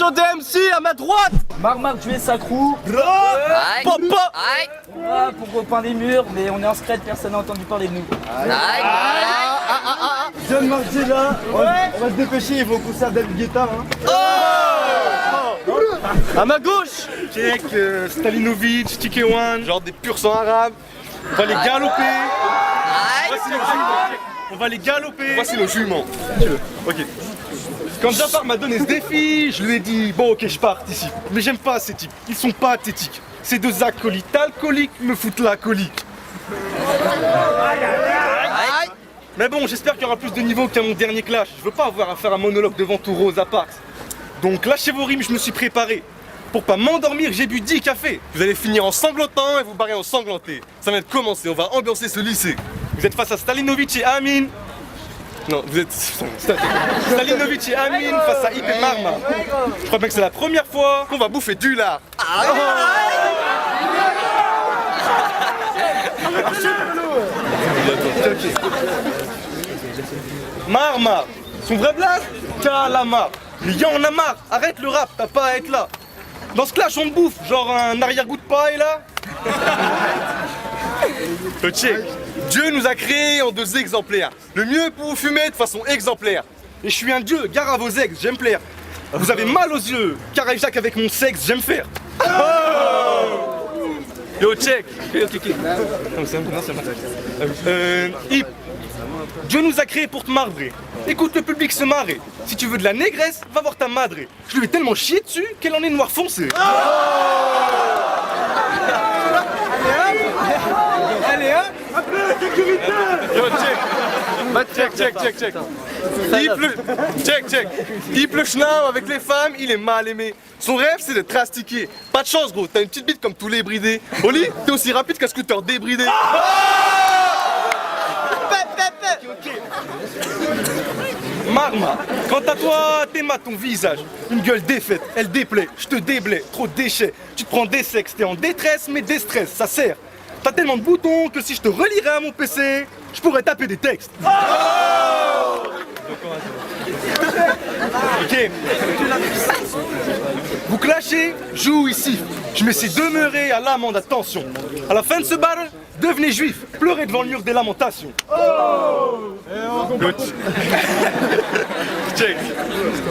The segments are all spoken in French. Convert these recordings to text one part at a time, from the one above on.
Attention DMC à ma droite. Marmar, tu es sacrou. Papa. Pour repeindre les murs, mais on est en secret, personne n'a entendu parler de nous. John Margiela, on va se dépêcher, ils vont concert David Guetta. À ma gauche. Check, Stalinovic, TK1, genre des purs sang arabes. On va les galoper. On va les galoper. Voici nos juments. Ok. Quand Jafar m'a donné ce défi, je lui ai dit bon ok je pars d'ici. Mais j'aime pas ces types, ils sont pas athétiques. Ces deux acolytes alcooliques me foutent la colique. Mais bon, j'espère qu'il y aura plus de niveau qu'à mon dernier clash. Je veux pas avoir à faire un monologue devant tout Rosa Parks. Donc lâchez vos rimes, je me suis préparé. Pour pas m'endormir, j'ai bu 10 cafés. Vous allez finir en sanglotant et vous barrer en sanglanté. Ça vient de commencer, on va ambiancer ce lycée. Vous êtes face à Stalinovic et Amin. Non, vous êtes Stalinovic et Amin face à Ip et Marma. Je crois bien que c'est la première fois qu'on va bouffer du lard. Marma, son vrai blaze, Calamar. Les gars, on a marre, arrête le rap, t'as pas à être là. Dans ce clash, on te bouffe, genre un arrière-goût de paille là. Check. Dieu nous a créés en 2 exemplaires. Le mieux pour vous fumer de façon exemplaire. Et je suis un dieu, gare à vos ex, j'aime plaire. Vous avez mal aux yeux, car Jacques avec mon sexe, j'aime faire. Yo, check. Ok. Non, c'est Hip. Dieu nous a créés pour te marbrer. Écoute le public se marrer. Si tu veux de la négresse, va voir ta madre. Je lui ai tellement chié dessus qu'elle en est noire foncée. Allez, hein. Un peu la sécurité. Yo, check. Hip le chenard avec les femmes, il est mal aimé. Son rêve, c'est d'être rastiqué. Pas de chance, gros, t'as une petite bite comme tous les bridés. Oli, t'es aussi rapide qu'un scooter débridé. Marma, quant à toi, t'aimas ton visage. Une gueule défaite, elle déplaît, je te déblaie, trop de déchets. Tu te prends des sexes, t'es en détresse, mais des stress, ça sert. T'as tellement de boutons que si je te relirais à mon PC, je pourrais taper des textes. Ok. Vous clashez, joue ici. Je mets ces demeurés à l'amende, attention. À la fin de ce battle, devenez juif, pleurez devant le mur des lamentations. Check.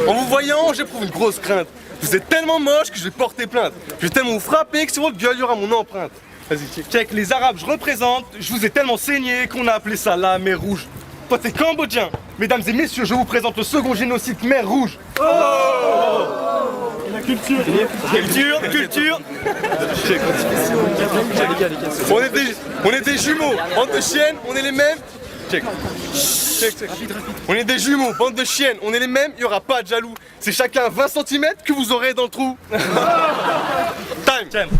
En vous voyant, j'éprouve une grosse crainte. Vous êtes tellement moche que je vais porter plainte. Je vais tellement vous frapper que sur votre gueule, il y aura mon empreinte. Vas-y, check. Les Arabes, je représente. Je vous ai tellement saigné qu'on a appelé ça la mer rouge. Toi, t'es cambodgien. Mesdames et messieurs, je vous présente le second génocide mer rouge. La culture. Check. On est des jumeaux. Bande de chiennes, on est les mêmes. Check. On est des jumeaux, bande de chiennes, on est les mêmes, il n'y aura pas de jaloux. C'est chacun 20 cm que vous aurez dans le trou. Time.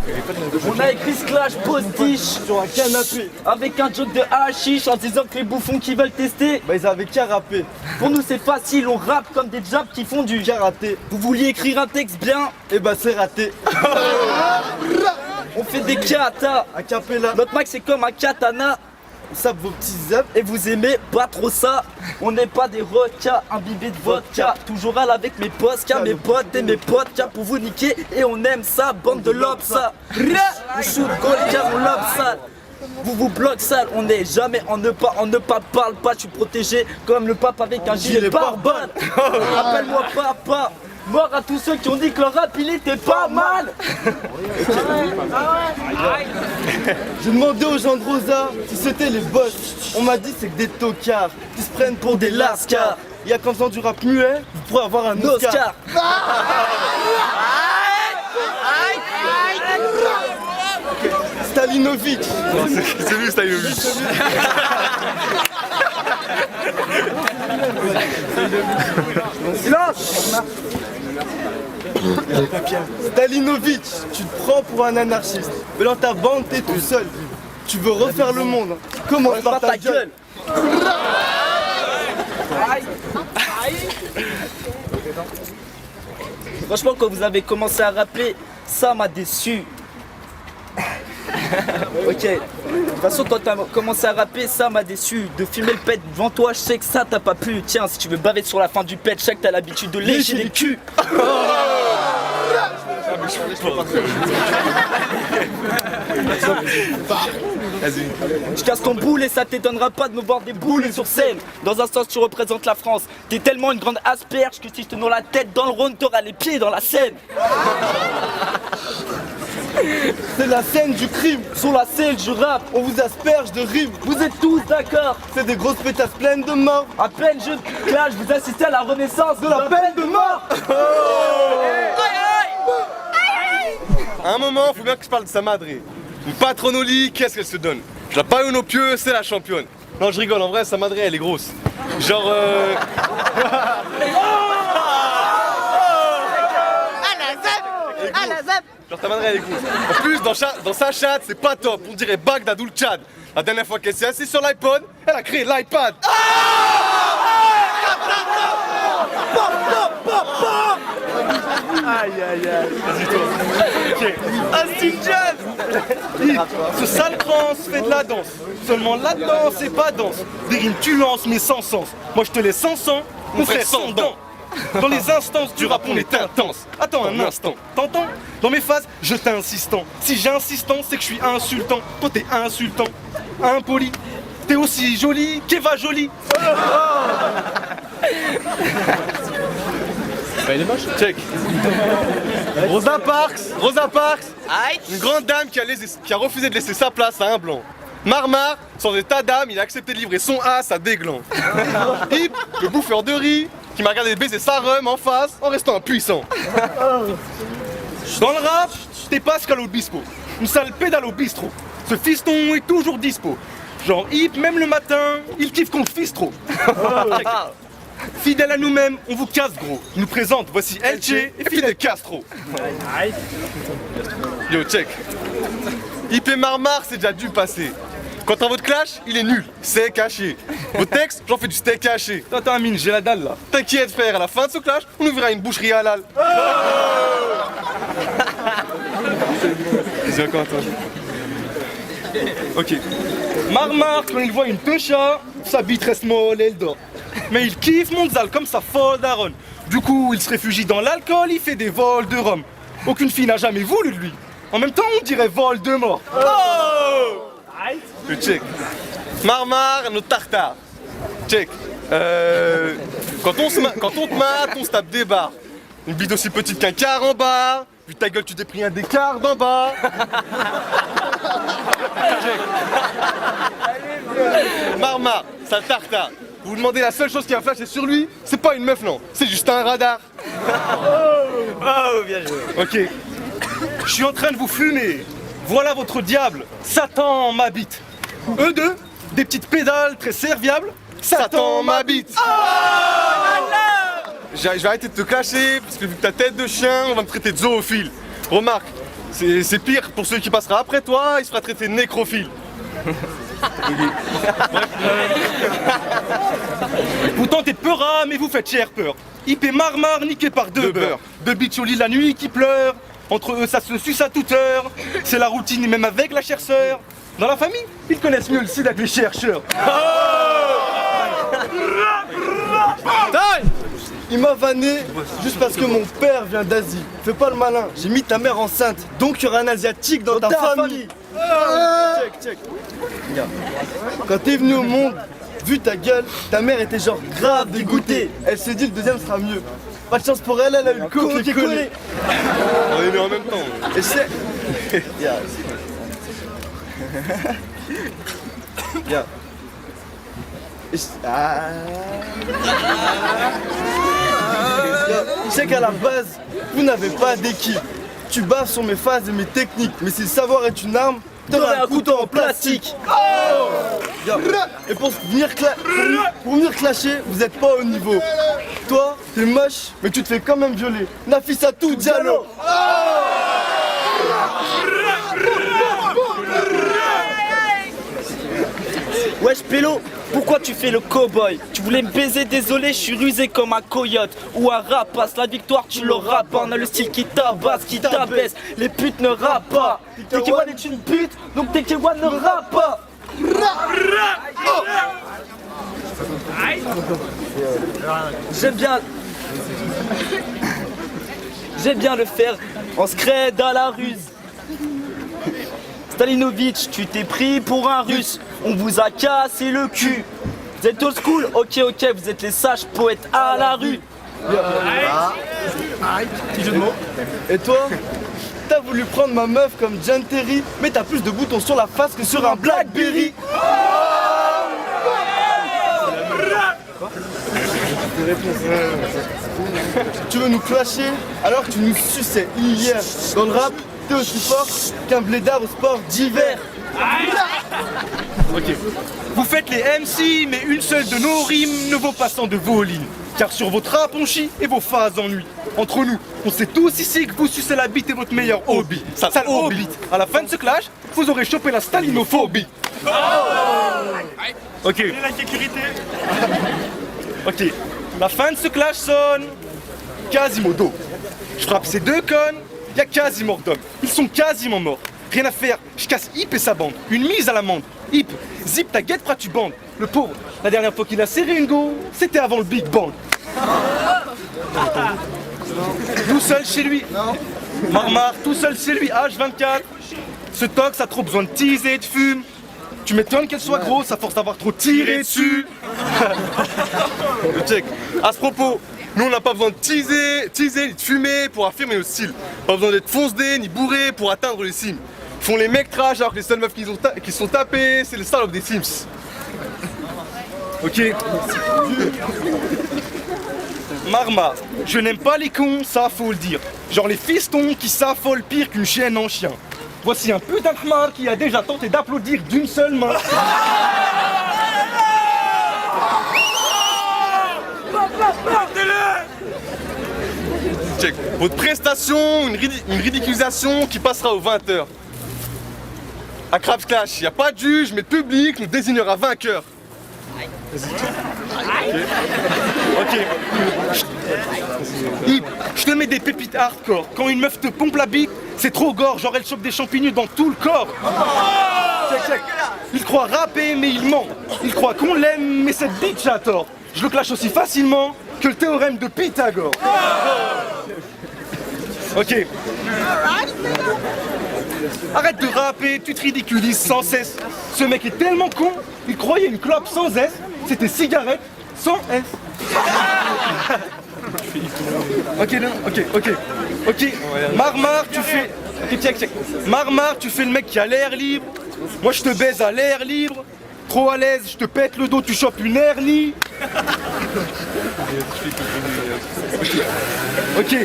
On a écrit ce clash postiche Sur un canapé. avec un joke de hashish en disant que les bouffons qui veulent tester. Bah ils avaient qu'à rapper. Pour nous c'est facile, on rappe comme des jabs qui font du Karaté. Vous vouliez écrire un texte bien, Et bah c'est raté. on fait des katas. A cappella. Notre mic c'est comme un katana. On sape vos petits œufs. Et vous aimez pas trop ça. On n'est pas des requins imbibés de vodka. Toujours à avec mes potes, car mes potes et mes potes, car pour vous niquer. Et on aime ça, bande de lobes ça. On shoot goal car on lobe sale. Vous bloque sale, on n'est jamais en ne pas parle pas, je suis protégé comme le pape avec un gilet pare-balles. Appelle-moi papa. Mort à tous ceux qui ont dit que le rap il était pas mal. J'ai demandé aux gens de Rosa si c'était les boss. On m'a dit c'est que des tocards qui se prennent pour des lascars. Il y a qu'en faisant du rap muet, vous pourrez avoir un Oscar. Stalinovic. C'est lui Stalinovic. Silence. Stalinovic, tu te prends pour un anarchiste. Mais dans ta bande, t'es tout seul. Tu veux refaire le monde. Commence par ta gueule. Franchement, quand vous avez commencé à rapper, ça m'a déçu. Ok. De toute façon, quand t'as commencé à rapper, ça m'a déçu. De fumer le pet devant toi, je sais que ça t'a pas plu. Tiens, si tu veux baver sur la fin du pet, je sais que t'as l'habitude de lécher les culs. Je casse ton boule et ça t'étonnera pas de me voir des boules sur scène. Dans un sens tu représentes la France. T'es tellement une grande asperge que si je te noie la tête dans le Rhône, t'auras les pieds dans la Seine. C'est la scène du crime. Sur la scène je rappe, On vous asperge de rimes. vous êtes tous d'accord. C'est des grosses pétasses pleines de morts. À peine je clash, vous assistez à la renaissance De la peine de mort. À un moment, faut bien que je parle de sa madre. Une patronne au lit, qu'est-ce qu'elle se donne? Je la paille au pieux, c'est la championne. Non, je rigole, en vrai, sa madre, elle est grosse. Genre, Genre ta madre elle est grosse. En plus dans sa chatte c'est pas top, on dirait Bagdad ou le Tchad. La dernière fois qu'elle s'est assise sur l'iPod, elle a créé l'iPad. Ce sale trans fait de la danse. Seulement la danse c'est pas danse. Des rimes tu lances mais sans sens. Moi je te laisse sans sang, mon frère sans dents. Dans les instances du rap on est intense. Attends un instant, t'entends? Dans mes phases, je t'ai insistant. Si j'ai insistant, c'est que je suis insultant. Toi t'es insultant, impoli. T'es aussi jolie qu'Eva Jolie. Il est moche. Check. Rosa Parks, une grande dame qui a refusé de laisser sa place à un blanc. Marmar, sans état d'âme, il a accepté de livrer son as à des glands. Hip, le bouffeur de riz, qui m'a regardé baiser sa rhum en face en restant impuissant. Dans le rap, t'es Pascal Obispo, une sale pédale au bistrot. Ce fiston est toujours dispo. Genre hip, même le matin, il kiffe qu'on le fisse trop. Fidèle à nous-mêmes, on vous casse gros. Il nous présente, voici Elche et Fidel Castro. Yo, check. Hip et Marmar, c'est déjà dû passer. Quant à votre clash, il est nul, c'est caché. Vos textes, j'en fais du steak haché. Attends, Amine, j'ai la dalle là. T'inquiète frère, à la fin de ce clash, on ouvrira une boucherie halal. C'est encore toi. Ok. Marmar, quand il voit une techa, sa bite reste molle et elle dort. Mais il kiffe Monzal comme sa folle daronne. Du coup, il se réfugie dans l'alcool, il fait des vols de rhum. Aucune fille n'a jamais voulu de lui. En même temps, on dirait vol de mort. Oh! Le check. Marmar, notre tartare. Check. Quand on te mate, on se tape des barres. Une bite aussi petite qu'un carambar. Vu ta gueule, tu t'es pris un décart d'en bas. Check. Marmar, sale tartare. Vous vous demandez la seule chose qui a flashé sur lui, c'est pas une meuf non, c'est juste un radar. Oh, bien joué. Ok. Je suis en train de vous fumer. Voilà votre diable. Satan m'habite. Eux deux, des petites pédales très serviables. Satan m'habite. Je vais arrêter de te cacher, parce que vu que ta tête de chien, on va me traiter de zoophile. Remarque, c'est pire pour celui qui passera après toi, il se fera traiter de nécrophile. Pourtant t'es peura, mais vous faites cher peur. Hip et Marmar niqué par deux beurres. Deux bitches au lit la nuit qui pleurent. Entre eux ça se suce à toute heure. C'est la routine et même avec la chère sœur. Dans la famille, ils connaissent mieux le sida que les chercheurs. Il m'a vanné juste parce que mon père vient d'Asie. Fais pas le malin, j'ai mis ta mère enceinte. Donc il y aura un asiatique dans ta famille. Check. Regarde. Quand t'es venu au monde, vu ta gueule, ta mère était genre grave dégoûtée. Elle s'est dit le deuxième sera mieux. Pas de chance pour elle, elle a eu le copier-coller. On est mis en même temps. Et c'est... Viens. Je sais qu'à la base, vous n'avez pas d'équipe. Tu baves sur mes phases et mes techniques, mais si le savoir est une arme, t'auras un couteau en plastique. Bien. Et pour venir clasher, vous êtes pas au niveau. Toi, t'es moche, mais tu te fais quand même violer. Nafissatou Diallo. Wesh Pélo, pourquoi tu fais le cow-boy? Tu voulais me baiser, désolé, je suis rusé comme un coyote ou un rapace. La victoire tu l'auras pas, on a le style qui tabasse, qui t'abaisse. Les putes ne rappent pas. Tekewan est une pute, donc Tekewan ne rappe pas. J'aime bien le faire en scred à la ruse. Stalinovic, tu t'es pris pour un russe. On vous a cassé le cul. Vous êtes old school? Ok, vous êtes les sages poètes à la rue. Petit jeu de mots. Et toi? T'as voulu prendre ma meuf comme John Terry, mais t'as plus de boutons sur la face que sur un Blackberry. Tu veux nous clasher alors que tu nous suçais hier. Dans le rap, t'es aussi fort qu'un blédard au sport d'hiver. Ok. Vous faites les MC, mais une seule de nos rimes ne vaut pas 100 de vos lignes. Car sur votre rap on chie et vos phases ennuient. Entre nous, on sait tous ici que vous sucez la bite est votre meilleur hobby. Sale hobby. À la fin de ce clash, vous aurez chopé la stalinophobie. Ok. La sécurité. Ok. La fin de ce clash sonne Quasimodo. Je frappe ces deux connes, y a quasi mort d'homme. Ils sont quasiment morts. Rien à faire, je casse Hip et sa bande. Une mise à l'amende. Hip, zip ta guette, tu bandes. Le pauvre, la dernière fois qu'il a serré une go, c'était avant le Big Bang. Tout seul chez lui. Marmar, tout seul chez lui, H24. Ce tox a trop besoin de teaser et de fume. Tu m'étonnes qu'elle soit grosse à force d'avoir trop tiré dessus. Check. À ce propos, nous on n'a pas besoin de teaser ni de fumer pour affirmer notre style. Pas besoin d'être foncedé ni bourré pour atteindre les cimes. Ils font les mecs trash alors que les seules meufs qui sont tapés, c'est les salopes des Sims. Ok. Marma, je n'aime pas les cons, ça faut le dire. Genre les fistons qui s'affolent pire qu'une chienne en chien. Voici un putain de khmar qui a déjà tenté d'applaudir d'une seule main. Check. Votre prestation, une ridiculisation qui passera aux 20h. À Crabs Clash, il n'y a pas de juge, mais le public nous désignera vainqueur. Ok. Hip, je te mets des pépites hardcore. Quand une meuf te pompe la bite, c'est trop gore, genre elle chope des champignons dans tout le corps. Check. Il croit rapper, mais il ment. Il croit qu'on l'aime, mais cette bitch a tort. Je le clash aussi facilement que le théorème de Pythagore. Ok. Arrête de rapper, tu te ridiculises sans cesse. Ce mec est tellement con, il croyait une clope sans S, c'était cigarette sans S. Ok. Marmar, tu fais. Ok, check. Marmar, tu fais le mec qui a l'air libre. Moi, je te baise à l'air libre. Trop à l'aise, je te pète le dos, tu chopes une hernie. Ok.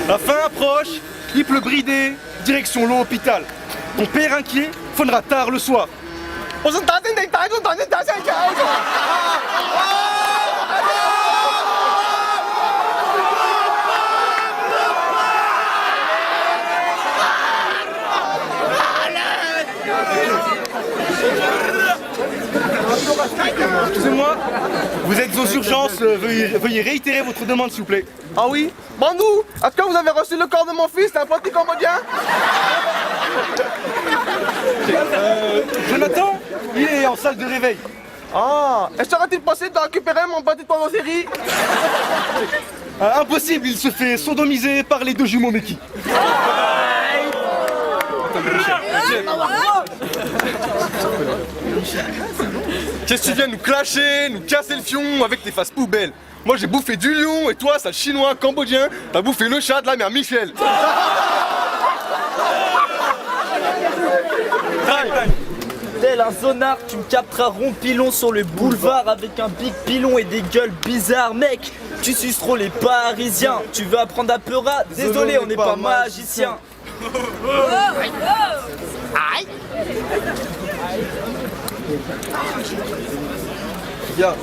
La fin approche, Hip le bridé, direction l'hôpital. Ton père inquiet, faudra tard le soir. Excusez-moi, vous êtes aux urgences, veuillez réitérer votre demande s'il vous plaît. Ah oui? Bandou, est-ce que vous avez reçu le corps de mon fils, un petit cambodgien? Jonathan, il est en salle de réveil. Ah, est-ce serait-il possible de récupérer mon petit en série? Impossible, il se fait sodomiser par les deux jumeaux Meki. Qu'est-ce que tu viens nous clasher, nous casser le fion avec tes faces poubelles? Moi j'ai bouffé du lion et toi, sale chinois cambodgien, t'as bouffé le chat de la mère Michel. Tel un zonard, tu me capteras rond-pilon sur le boulevard avec un big pilon et des gueules bizarres, mec. Tu suces trop les Parisiens. Tu veux apprendre à peurat? Désolé, on n'est pas magicien. Gars,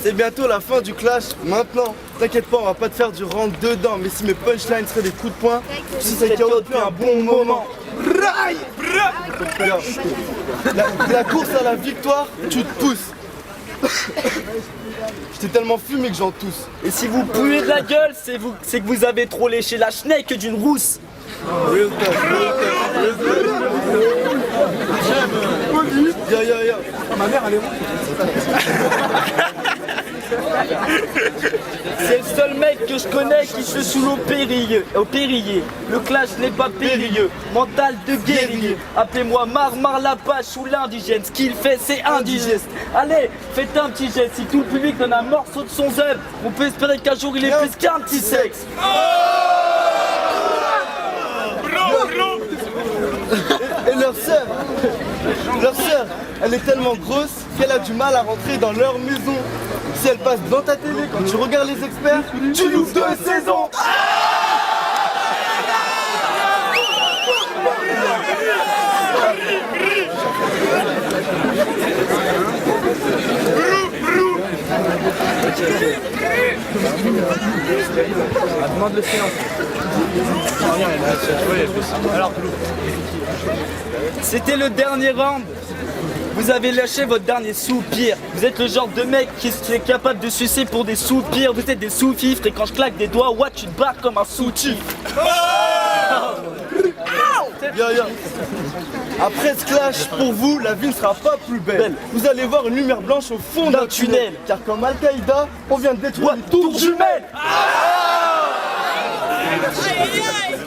c'est bientôt la fin du clash. Maintenant, t'inquiète pas, on va pas te faire du rentre dedans. Mais si mes punchlines seraient des coups de poing, si ça KO depuis un bon moment. Gars, la course à la victoire, tu te pousses. J'étais tellement fumé que j'en tousse. Et si vous puez de la gueule, c'est que vous avez trop léché la schneck d'une rousse. Ya. Ma mère, elle est où? cheveux sous l'eau périlleux. Le clash n'est pas périlleux. Mental de guerrier. Appelez-moi Marmar Lapache ou l'indigène. Ce qu'il fait, c'est indigeste. Allez, faites un petit geste. Si tout le public donne un morceau de son zèbre, on peut espérer qu'un jour il est plus qu'un petit sexe. Et leur sœur, elle est tellement grosse qu'elle a du mal à rentrer dans leur maison. Si elle passe dans ta télé quand tu regardes les experts, tu loupes 2 saisons. Demande le silence. C'était le dernier round. Vous avez lâché votre dernier soupir. Vous êtes le genre de mec qui est capable de sucer pour des soupirs. Vous êtes des sous-fifres et quand je claque des doigts, what, tu te barres comme un sous-tif. Après ce clash, pour vous, la vie ne sera pas plus belle. Vous allez voir une lumière blanche au fond d'un tunnel. Car comme Al-Qaïda, on vient de détruire une tour jumelle. Aïe, aïe, aïe.